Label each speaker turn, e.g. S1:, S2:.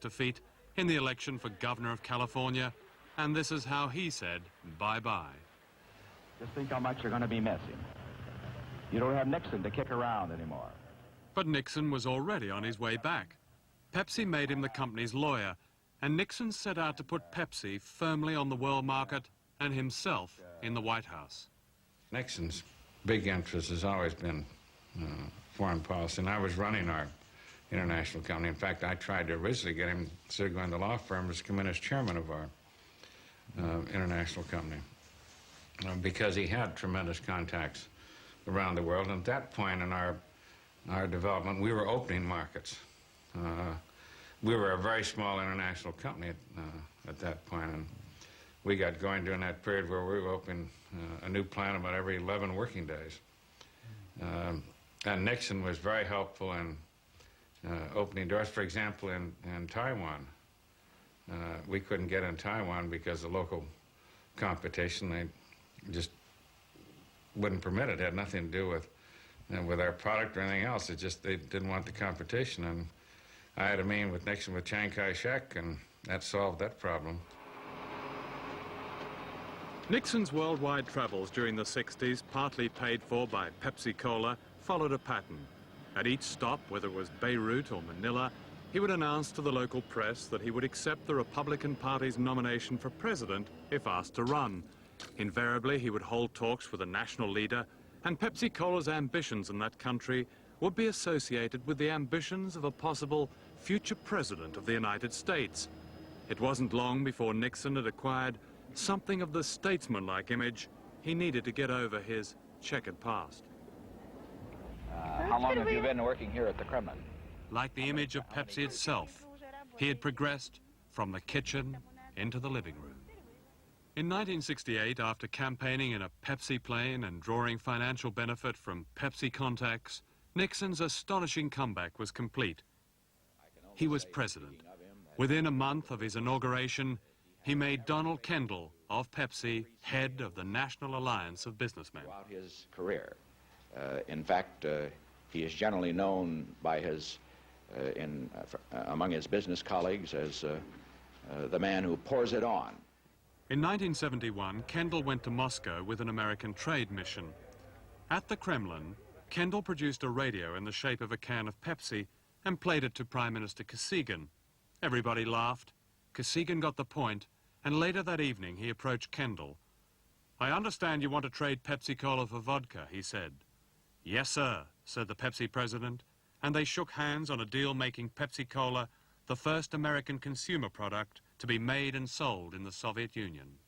S1: defeat in the election for governor of California, and this is how he said bye-bye.
S2: Just think how much you're going to be missing. You don't have Nixon to kick around anymore.
S1: But Nixon was already on his way back. Pepsi made him the company's lawyer, and Nixon set out to put Pepsi firmly on the world market and himself in the White House.
S3: Nixon's big interest has always been foreign policy, and I was running our international company. In fact, I tried to originally get him, instead of going to law firms, to come in as chairman of our international company, because he had tremendous contacts around the world. And at that point in our development, we were opening markets. We were a very small international company at that point, and we got going during that period where we were opening a new plant about every 11 working days. And Nixon was very helpful in opening doors. For example, in Taiwan, we couldn't get in Taiwan because of local competition. They just wouldn't permit it. It had nothing to do with our product or anything else. It just, they didn't want the competition. And I had a meeting with Nixon with Chiang Kai-shek, and that solved that problem.
S1: Nixon's worldwide travels during the 60s, partly paid for by Pepsi-Cola, followed a pattern. At each stop, whether it was Beirut or Manila, he would announce to the local press that he would accept the Republican Party's nomination for president if asked to run. Invariably, he would hold talks with a national leader, and Pepsi-Cola's ambitions in that country would be associated with the ambitions of a possible future president of the United States. It wasn't long before Nixon had acquired something of the statesman-like image he needed to get over his checkered past.
S2: How long have you been working here at the Kremlin?
S1: Like the image of Pepsi itself, he had progressed from the kitchen into the living room. In 1968, after campaigning in a Pepsi plane and drawing financial benefit from Pepsi contacts, Nixon's astonishing comeback was complete. He was president. Within a month of his inauguration, he made Donald Kendall of Pepsi head of the National Alliance of Businessmen.
S4: Throughout his career. In fact, he is generally known by his, among his business colleagues as the man who pours it on.
S1: In 1971, Kendall went to Moscow with an American trade mission. At the Kremlin, Kendall produced a radio in the shape of a can of Pepsi and played it to Prime Minister Kosygin. Everybody laughed. Kosygin got the point, and later that evening he approached Kendall. "I understand you want to trade Pepsi-Cola for vodka," he said. "Yes, sir," said the Pepsi president, and they shook hands on a deal making Pepsi-Cola the first American consumer product to be made and sold in the Soviet Union.